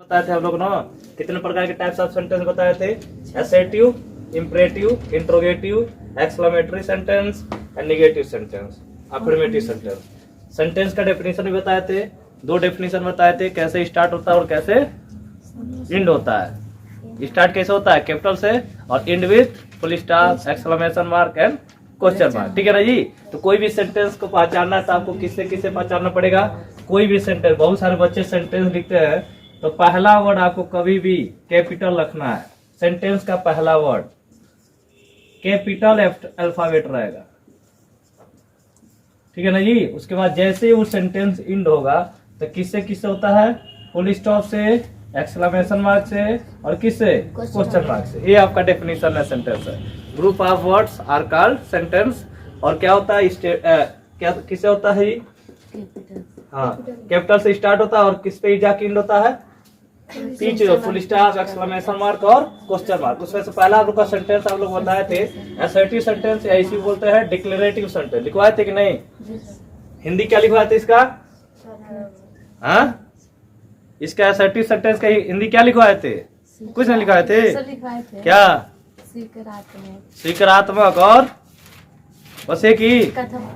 बताए थे हम लोग ना, कितने प्रकार के टाइप्स ऑफ सेंटेंस बताए थे? Assertive, imperative, interrogative, exclamatory sentence and negative sentence, affirmative sentence. Sentence का डेफिनेशन भी बताए थे, दो डेफिनेशन बताए थे, कैसे स्टार्ट होता है और कैसे एंड होता है। स्टार्ट कैसे होता है? कैपिटल से, और and with full stop, exclamation mark and question mark. ठीक है ना जी? तो कोई भी सेंटेंस को पहचानना है तो आपको किससे किससे पहचानना पड़ेगा? कोई भी सेंटेंस, बहुत सारे बच्चे सेंटेंस लिखते हैं तो पहला वर्ड आपको कभी भी कैपिटल रखना है। सेंटेंस का पहला वर्ड कैपिटल अल्फाबेट रहेगा। ठीक है ना जी? उसके बाद जैसे वो सेंटेंस एंड होगा तो किससे किससे होता है? फुल स्टॉप से, एक्सक्लेमेशन मार्क से और किससे? क्वेश्चन मार्क से। ये आपका डेफिनेशन है सेंटेंस है। Group of words are called sentence. और क्या होता है? क्या किससे होता है ये? हाँ, कैपिटल से स्टार्ट होता है और किस पे जाके एंड होता है? पीछे फुल स्टॉप, एक्सक्लेमेशन मार्क और क्वेश्चन मार्क। उसमें से पहला आप लोग का सेंटेंस आप लोग बताए थे असर्टिव सेंटेंस, या इसी बोलते हैं डिक्लेरेटिव सेंटेंस। लिखवाए थे कि नहीं? हिंदी क्या लिखवाए थे इसका? हाँ, इसका असर्टिव सेंटेंस का हिंदी क्या लिखवाए थे? कुछ नहीं लिखवाए थे। क्या? स्वीकारात्मक और वैसे की कथा,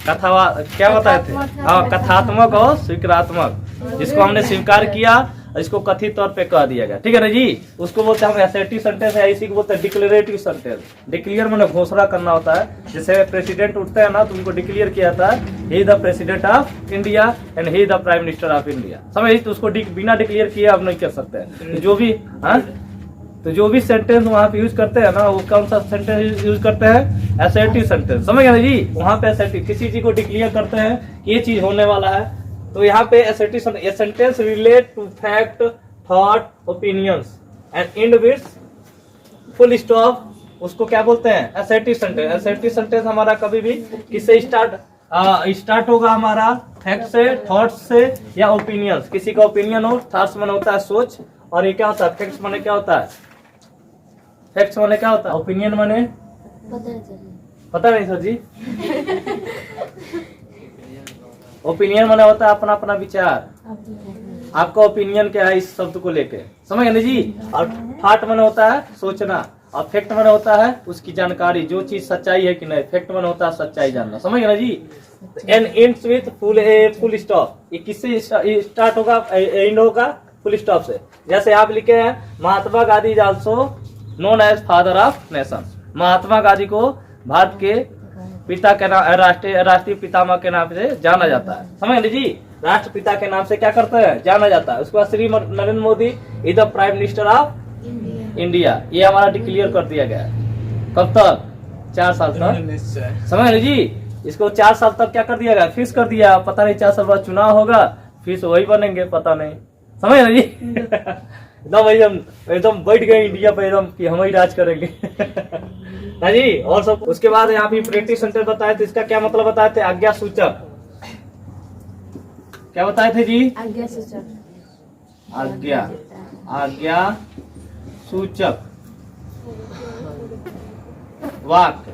कथा क्या बताए थे? हाँ, कथात्मक और स्वीकारात्मक। जिसको हमने स्वीकार किया, इसको कथित तौर पे कह दिया गया। ठीक है ना जी? उसको बोलते हैं हम एसर्टिव सेंटेंस है, इसी को बोलते हैं डिक्लेरेटिव सेंटेंस। डिक्लेयर माने घोषणा करना होता है। जैसे प्रेसिडेंट उठते हैं ना तो उनको डिक्लेयर किया था he is the president of India and he is the prime minister of India. समझ? तो उसको बिना डिक्लेयर किए आप नहीं कर सकते हैं। जो भी जो भी सेंटेंस वहाँ पे यूज करते हैं ना, वो कौन सा सेंटेंस यूज करते हैं? Assertive sentence. समझ गए ना जी? वहाँ पे असर्टिव किसी चीज को डिक्लेयर करते हैं कि ये चीज होने वाला है, तो यहाँ पे assertive sentence relate to fact, thought, opinions and end with full stop. उसको क्या बोलते हैं? Assertive sentence. असर्टिव सेंटेंस हमारा कभी भी किससे स्टार्ट होगा? हमारा फैक्ट से, थॉट्स से या ओपिनियंस। किसी का ओपिनियन हो, थॉट्स माने होता है सोच, और ये क्या होता है? फैक्ट्स माने क्या होता है? फैक्ट्स माने क्या होता है? ओपिनियन माने पता नहीं सर जी। ओपिनियन माने होता है अपना अपना विचार। आपका ओपिनियन क्या है इस शब्द को लेके? समझ गए जी? और थॉट माने होता है सोचना, और फैक्ट माने होता है उसकी जानकारी, जो चीज सच्चाई है कि नहीं। फैक्ट माने होता है सच्चाई जानना। समझ गए ना जी? And ends with full stop. ये किससे स्टार्ट होगा, एंड होगा? फुल स्टॉप से। जैसे आप लिखे हैं Mahatma Gandhi is also known as father of nation. Mahatma Gandhi को भारत के पिता के नाम, राष्ट्रीय पितामह के नाम से जाना जाता है। समझ लीजिए? राष्ट्रपिता के नाम से क्या करते हैं? जाना जाता है। उसके बाद Shri Narendra Modi is the prime minister of India. ये हमारा डिक्लेयर कर दिया गया है। कब तक? 4 साल तक। समझ लीजिए? इसको 4 साल तक क्या कर दिया गया? फिक्स कर दिया। पता नहीं 4 साल बाद चुनाव होगा, फिर वही बनेंगे, पता नहीं। समझ ना जी? एकदम बैठ गए इंडिया पे एकदम कि हम ही राज करेंगे। ना जी? और सब उसके बाद यहाँ पे इंपरेटिव सेंटेंस बताए थे। इसका क्या मतलब बताए थे? आज्ञा सूचक। क्या बताए थे जी? आज्ञा सूचक। आज्ञा सूचक वाक्य।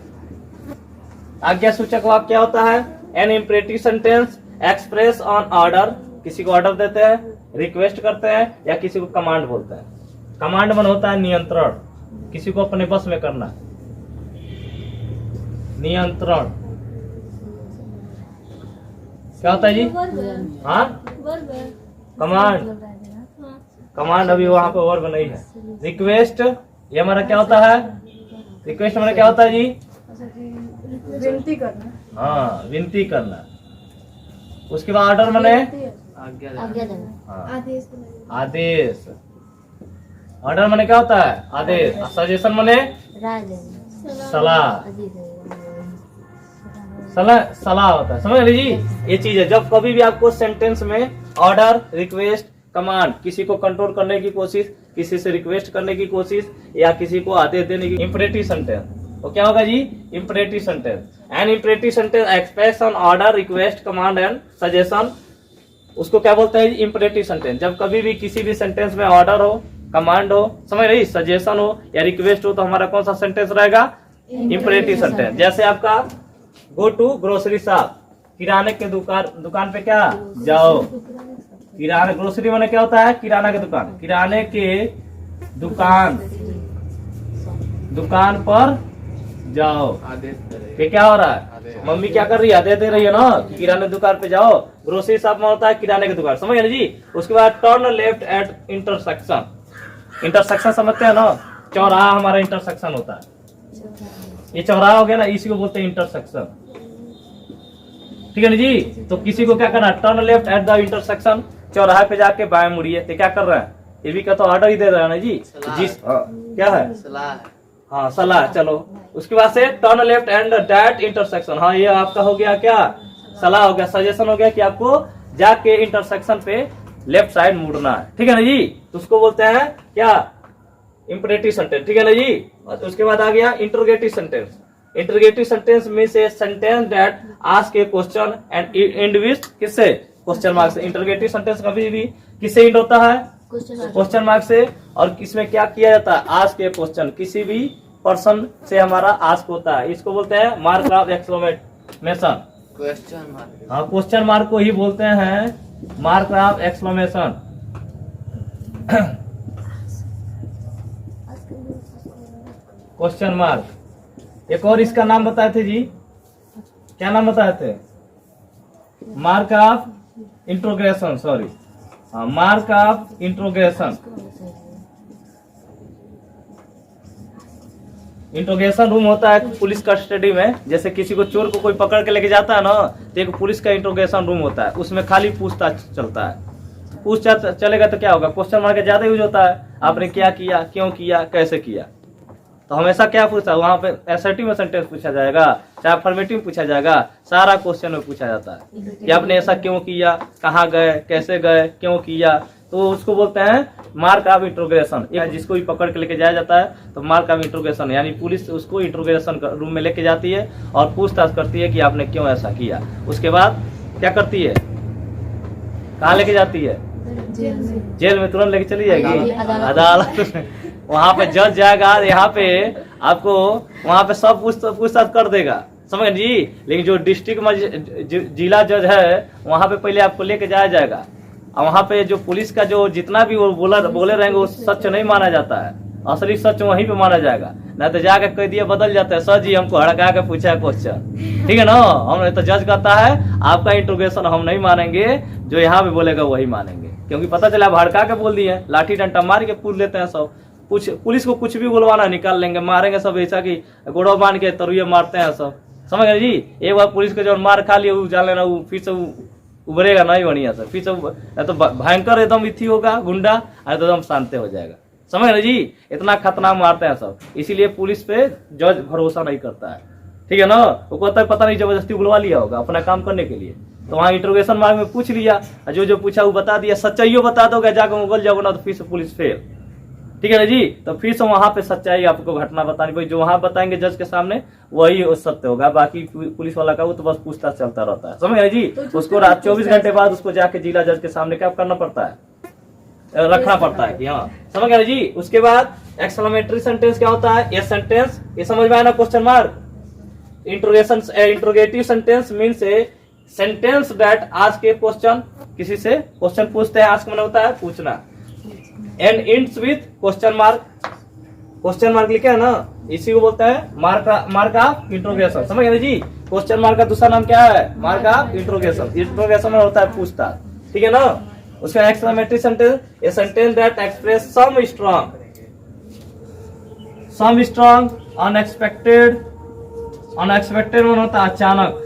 आज्ञा सूचक वाक्य क्या होता है? An imperative sentence express on order. किसी को ऑर्डर देते हैं, रिक्वेस्ट करते हैं, या किसी को कमांड बोलते हैं। कमांड मन होता है नियंत्रण, किसी को अपने बस में करना। नियंत्रण क्या होता है जी? हाँ, कमांड। कमांड अभी वहां पे वर्ब नहीं है। रिक्वेस्ट ये हमारा क्या होता है? रिक्वेस्ट हमारा क्या होता है जी? विनती करना। हाँ, विनती करना। उसके बाद ऑर्डर मने आज्ञा देना। आदेश। ऑर्डर मने क्या होता है? आदेश। सजेशन मने राय देना। सलाह। सलाह होता है। समझ लीजिए? ये चीज है। जब कभी भी आपको सेंटेंस में ऑर्डर, रिक्वेस्ट, कमांड, किसी को कंट्रोल करने की कोशिश, किसी से रिक्वेस्ट करने की कोशिश, या किसी को आदेश देने की, इंपरेटिव सेंटेंस, तो क्या होगा जी? Imperative sentence. An imperative sentence express on order, request, command and suggestion. उसको क्या बोलते हैं? Imperative sentence. जब कभी भी किसी भी सेंटेंस में ऑर्डर हो, कमांड हो, समझ रही, सजेशन हो या रिक्वेस्ट हो, तो हमारा कौन सा सेंटेंस रहेगा? Imperative sentence. जैसे आपका गो टू ग्रोसरी शॉप, किराने के दुकान पे क्या जाओ। किराना, ग्रोसरी माने क्या होता है? किराना की दुकान। किराने के दुकान पर जाओ। ये क्या हो रहा है? मम्मी क्या कर रही है? आदेश दे रही है ना कि किराने की दुकान पे जाओ। ग्रोसरी शॉप में होता है किराने की दुकान, समझ गए जी। उसके बाद turn left eight intersection. Intersection समझते हैं ना, चौराहा हमारा इंटरसेक्शन होता है। ये चौराहा हो गया ना, इसी को बोलते हैं इंटरसेक्शन, ठीक है ना जी। तो किसी को क्या करना है? Turn left at the intersection, चौराहे पे जाके बाएं मुड़िए। तो क्या कर रहे हैं? ये भी क्या तो ऑर्डर ही दे रहा है ना जी। जिस क्या है? हाँ सलाह। चलो उसके बाद से turn left and that intersection. हाँ ये आपका हो गया क्या? सलाह हो गया, सजेशन हो गया कि आपको जाके इंटरसेक्शन पे लेफ्ट साइड मुड़ना है, ठीक है ना जी। तो उसको बोलते हैं क्या? इंपरेटिव सेंटेंस, ठीक है ना जी। और उसके बाद आ गया interrogative sentence. Interrogative sentence means A sentence that ask A question and end with किससे? क्वेश्चन मार्क से। इंटरोगेटिव सेंटेंस कभी भी किससे एंड होता है? क्वेश्चन मार्क से। और इसमें क्या किया जाता है? आस्क ए क्वेश्चन, किसी भी पर्सन से हमारा आस्क होता है। इसको बोलते हैं mark of exclamation, question mark. हाँ क्वेश्चन मार्क को ही बोलते हैं mark of exclamation. Question mark. एक और इसका नाम बताए थे जी, क्या नाम बताए थे? Mark of interrogation, sorry, mark of interrogation. Interrogation room होता है पुलिस कस्टडी में। जैसे किसी को, चोर को कोई पकड़ के लेके जाता है ना, तो एक पुलिस का इंट्रोगेशन रूम होता है। उसमें खाली पूछताछ चलता है। पूछताछ चलेगा तो क्या होगा? क्वेश्चन मार्क ज्यादा यूज होता है। आपने क्या किया, क्यों किया, कैसे किया। तो हमेशा क्या पूछता है वहां पे? असर्टिव में सेंटेंस पूछा जाएगा, चाहे अफर्मेटिव पूछा जाएगा, सारा क्वेश्चन में पूछा जाता है कि आपने ऐसा क्यों किया, कहाँ गए, कैसे गए, क्यों किया। तो उसको बोलते हैं मार्क ऑफ इंट्रोगेशन। जिसको भी पकड़ के लेके जाया जाता है तो मार्क ऑफ इंट्रोगेशन, यानी पुलिस उसको इंट्रोगेशन रूम में लेके जाती है और पूछताछ करती है कि आपने क्यों ऐसा किया। उसके बाद क्या करती है? कहाँ लेके जाती है? जेल में तुरंत लेके चली जाएगी, अदालत। वहां पे जज जाएगा, यहाँ पे आपको वहां पे सब पूछताछ कर देगा, समझ जी। लेकिन जो डिस्ट्रिक्ट जिला जज है वहां पे पहले आपको लेके जाया जाएगा। और वहां पे जो पुलिस का जो जितना भी वो बोले रहेंगे वो सच नहीं माना जाता है। असली सच वहीं पे माना जाएगा। नहीं तो जाके कह दिया बदल जाता है, सर जी हमको हड़का के पूछा है क्वेश्चन, ठीक है ना। हम तो जज कहता है आपका इंट्रोगेशन हम नहीं मानेंगे, जो यहाँ पे बोलेगा वही मानेंगे। क्योंकि पता चला आप हड़का के बोल दिए, लाठी डंडा मार के पूछ लेते हैं सब। कुछ पुलिस को कुछ भी बुलवाना, निकाल लेंगे, मारेंगे सब। ऐसा कि गोड़ो बांध के तरुए मारते हैं सब, समझ गए जी। एक बार पुलिस को जब मार खा लिया जान लेना, फिर से उभरेगा नहीं बढ़िया से। फिर से तो भयंकर एकदम इथी होगा गुंडा, तो एकदम शांत हो जाएगा, समझ रहे जी। इतना खतरनाक मारते हैं सब। इसीलिए पुलिस पे जज भरोसा नहीं करता है, ठीक है ना। वो कहता है पता नहीं जबरदस्ती बुलवा लिया होगा अपना काम करने के लिए। तो वहाँ इंट्रोगेशन मार्ग में पूछ लिया, जो जो पूछा वो बता दिया। सच्चाइयों बता दोगे, जाकर उगल जाओगे ना तो फिर से पुलिस फेल, ठीक है ना जी। तो फिर से वहां पे सच्चाई आपको घटना बतानी पड़ेगी। जो वहां बताएंगे जज के सामने वही सत्य होगा। बाकी पुलिस वाला का वो तो बस पूछताछ चलता रहता है, समझ गए जी। उसको रात 24 घंटे बाद उसको जाके जिला जज के सामने क्या करना पड़ता है? रखना पड़ता है कि हाँ, समझ गए जी। उसके बाद एक्सक्लेमेटरी सेंटेंस क्या होता है? ये सेंटेंस, ये समझ में आया ना? Question mark. Interrogative sentence means A sentence that ask A question, किसी से क्वेश्चन पूछते हैं। आस्क मतलब होता है पूछना, and ends with question mark. Question mark लिखे है ना, इसी को बोलते हैं मार्क ऑफ इंट्रोगेशन, समझ गए जी। क्वेश्चन मार्क का दूसरा नाम क्या है? Mark of interrogation. इंट्रोगेशन में होता है पूछताछ, ठीक है ना। उसका exclamatory sentence, a sentence that express some strong, unexpected. Unexpected मन होता है अचानक,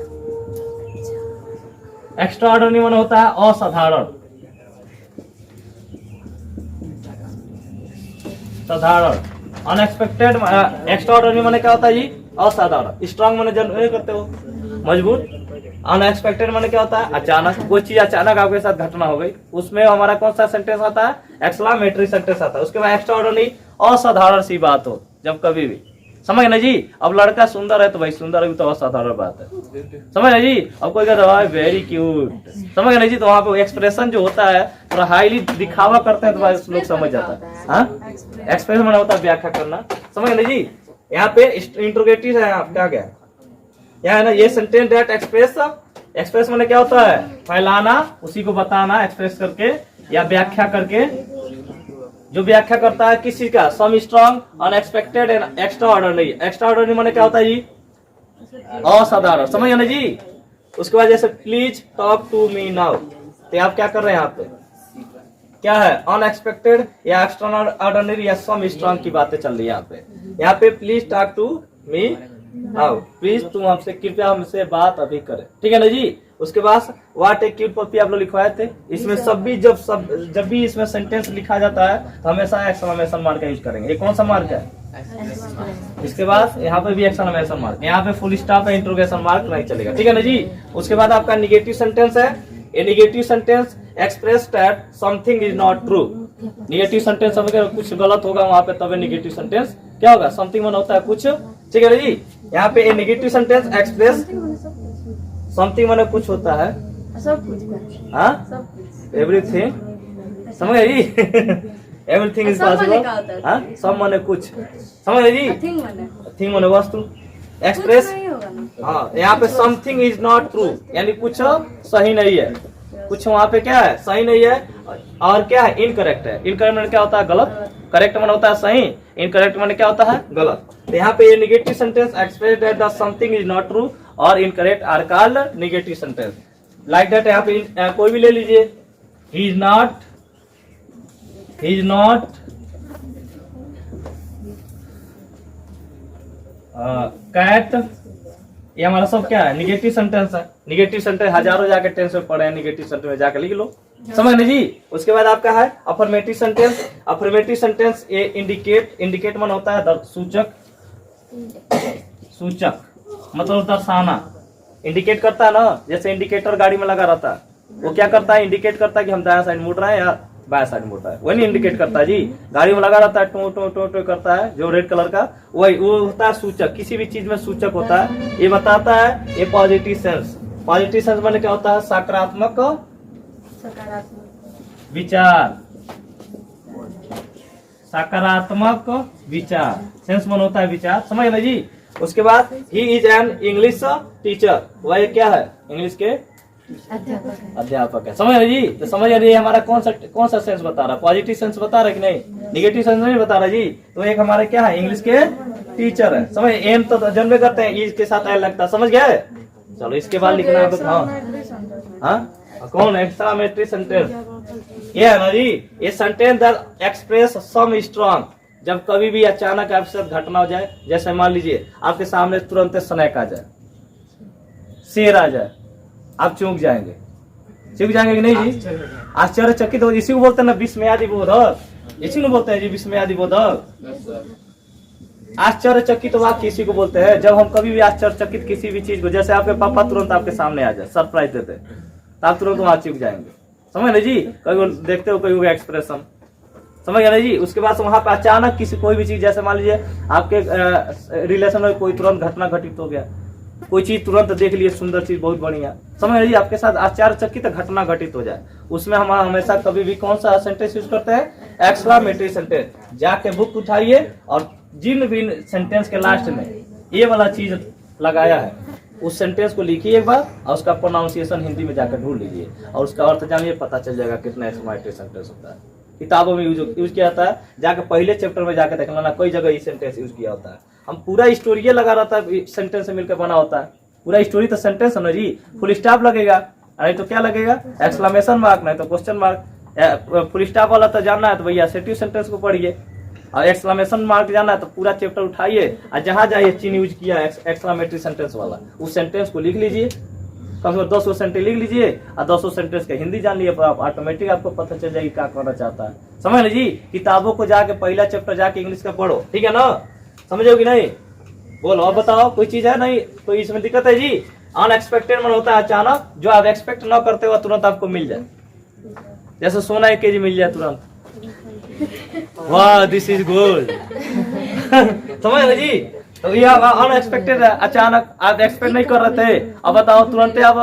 एक्स्ट्राऑर्डिनरी मन होता है असाधारण, साधारण। अनएक्सपेक्टेड, एक्स्ट्राऑर्डिनरी माने क्या होता है जी? असाधारण। स्ट्रांग माने जनरल करते हो मजबूत। अनएक्सपेक्टेड माने क्या होता है? अचानक, कोई चीज अचानक आपके साथ घटना हो गई। उसमें हमारा कौन सा सेंटेंस आता है? एक्सक्लेमेटरी सेंटेंस आता है। उसके बाद एक्स्ट्राऑर्डिनरी, असाधारण सी बात हो जब कभी भी, समझ ना जी। अब लड़का सुंदर है तो भाई सुंदर है तो असाधारण बात है, समझ ना जी। अब कोई कहता है वेरी क्यूट, समझ ना जी। तो वहां पे एक्सप्रेशन जो होता है थोड़ा हाईली दिखावा करते हैं तो लोग समझ जाता है। हाँ, एक्सप्रेशन में होता है व्याख्या करना, समझ ना जी। यहाँ पे इंट्रोगेटिव है, आप क्या गया यहाँ है ना, ये सेंटेंस दैट एक्सप्रेस एक्सप्रेस मैंने क्या होता है? फैलाना, उसी को बताना एक्सप्रेस करके या व्याख्या करके। जो व्याख्या करता है किसी का, some strong, unexpected and extraordinary. Extraordinary मैंने क्या होता है जी? असाधारण, समझ गए ना जी। उसके बाद जैसे please talk to me now, तो आप क्या कर रहे हैं यहाँ पे? क्या है? अनएक्सपेक्टेड या एक्स्ट्रा ऑर्डिनरी या सम स्ट्रॉन्ग की बातें चल रही है यहाँ पे। यहाँ पे please talk to me now, please तुम हमसे, कृपया हमसे बात अभी करें, ठीक है ना जी। उसके बाद व्हाट ए क्यूट पपी आप लोग लिखवाए थे। इसमें सब भी जब भी इसमें सेंटेंस लिखा जाता है तो हमेशा एक्सक्लेमेशन मार्क का यूज करेंगे। ये कौन सा मार्क है? इसके बाद यहाँ पे भी एक्सक्लेमेशन मार्क, यहाँ पे फुल स्टॉप है, इंटरोगेशन मार्क नहीं चलेगा, ठीक है ना जी। उसके बाद आपका निगेटिव सेंटेंस है। A negative sentence express that something is not true. Negative sentence अगर कुछ गलत होगा वहां पे तब निगेटिव सेंटेंस क्या होगा? समथिंग मन होता है कुछ, ठीक है ना जी। यहाँ पे ए निगेटिव सेंटेंस एक्सप्रेस समथिंग माने कुछ होता है, सब कुछ, हाँ, एवरीथिंग, समझ गए जी। एवरीथिंग इज पॉसिबल, सब माने कुछ, समझ गए जी। थिंग माने वस्तु, एक्सप्रेस, हाँ, यहाँ पे समथिंग इज नॉट ट्रू यानी कुछ सही नहीं है, कुछ वहाँ पे क्या है? सही नहीं है। और क्या है? इनकरेक्ट है। इनकरेक्ट माने क्या होता है? गलत। करेक्ट माने होता है सही, इनकरेक्ट माने क्या होता है? गलत। तो यहाँ पे ये negative sentence express that the something is not true और incorrect are called negative sentence. Like that यहाँ पे कोई भी ले लीजिए, ही इज नॉट कैट, ये हमारा सब क्या है? निगेटिव सेंटेंस है। निगेटिव सेंटेंस हजारों जाके टेंस में पढ़े हैं, निगेटिव सेंटेंस में जाकर लिख लो, समझ नहीं जी। उसके बाद आपका है अफर्मेटिव सेंटेंस। अफर्मेटिव सेंटेंस ये इंडिकेट मन होता है सूचक मतलब दर्शाना। इंडिकेट करता है ना, जैसे इंडिकेटर गाड़ी में लगा रहता है, वो क्या करता है? इंडिकेट करता है कि हम दायां साइड मुड़ रहे हैं या बाया साइड मुड़ रहा है, वही नहीं इंडिकेट करता है जी। गाड़ी में लगा रहता है, टो टो टो टो करता है जो रेड कलर का, वही वो होता है सूचक। किसी भी चीज में सूचक होता है, ये बताता है। ये पॉजिटिव सेंस, पॉजिटिव सेंस माने क्या होता है? सकारात्मक विचार, सकारात्मक विचार, सेंस मन होता है विचार, समझ ना जी। उसके बाद he is an English teacher, वह क्या है? इंग्लिश के अध्यापक है, समझ जी। तो समझ रही हमारा कौन सा सेंस बता रहा है? पॉजिटिव सेंस बता रहा है कि नहीं? निगेटिव सेंस नहीं बता रहा जी। तो एक हमारे क्या है? इंग्लिश के टीचर है, समझ। एम तो जन्मे करते हैं, इसके साथ एल लगता है, समझ गए। चलो इसके बाद लिखना है तो हाँ कौन? एक्सक्लेमेटरी सेंटेंस, ये है ना जी। ये sentence that express some strong, जब कभी भी अचानक आपके साथ घटना हो जाए, जैसे मान लीजिए आपके सामने तुरंत स्नेक आ जाए, शेर आ जाए, आप चूक जाएंगे कि नहीं जी? आश्चर्यचकित हो, इसी को बोलते हैं ना विस्मयादि बोधक, इसी को बोलते हैं जी विस्मयादि बोधक। आश्चर्यचकित वाक्य इसी को बोलते हैं, जब हम कभी भी आश्चर्यचकित किसी भी चीज को, जैसे आपके पापा तुरंत आपके सामने आ जाए, सरप्राइज देते हैं, तो आप तुरंत वहां चूक जाएंगे, समझ नहीं जी। कभी देखते हो कभी एक्सप्रेशन, समझ गया जी। उसके बाद वहां पे अचानक किसी कोई भी चीज, जैसे मान लीजिए आपके रिलेशन में कोई तुरंत घटना घटित हो गया, कोई चीज तुरंत देख लिए, सुंदर चीज बहुत बढ़िया, समझ रहे जी, आपके साथ आश्चर्यचकित घटना घटित हो जाए, उसमें हम हमेशा कभी भी कौन सा सेंटेंस यूज करते हैं? Exclamatory sentence. जाके बुक उठाइए और जिन भी सेंटेंस के लास्ट में ये वाला चीज लगाया है उस सेंटेंस को लिखिए एक बार, और उसका प्रोनाउंसिएशन हिंदी में जाकर ढूंढ लीजिए और उसका अर्थ जानिए, पता चल जाएगा कितना एक्सक्लेमेटरी सेंटेंस होता है। किताबों में यूज किया जाता है, जाकर पहले चैप्टर में जाकर देख लेना, कई जगह ये सेंटेंस यूज किया होता है। हम पूरा स्टोरी लगा रहता है, सेंटेंस से मिलकर बना होता है, पूरा स्टोरी तो सेंटेंस है ना जी। फुल स्टॉप लगेगा, नहीं तो क्या लगेगा? एक्सक्लेमेशन मार्क, नहीं तो क्वेश्चन मार्क। फुल स्टॉप वाला तो जानना है तो भैया सेटिव सेंटेंस को पढ़िए, और एक्सक्लेमेशन मार्क जानना है तो पूरा चैप्टर उठाइए और जहां जाइए चिन्ह यूज किया एक्सक्लेमेटरी सेंटेंस वाला, उस सेंटेंस को लिख लीजिए, कम से कम 200 सेंटेंस लिख लीजिए और 200 सेंटेंस का हिंदी जान लिए, आप ऑटोमेटिक आपको पता चल जाएगी क्या कहना चाहता है, समझ लीजिए। किताबों को जाके पहला चैप्टर जाके इंग्लिश का पढ़ो, ठीक है ना? समझोगे नहीं? बोलो अब बताओ, कोई चीज है नहीं, कोई इसमें दिक्कत है जी? अनएक्सपेक्टेड मन होता है अचानक, जो आप एक्सपेक्ट न करते हुए तुरंत आपको मिल जाए, जैसे सोना 1 केजी मिल जाए तुरंत, वाह दिस इज गुड। समझ लीजिए। तो ये अनएक्सपेक्टेड है, अचानक आप एक्सपेक्ट नहीं कर रहे थे, अब बताओ तुरंत अब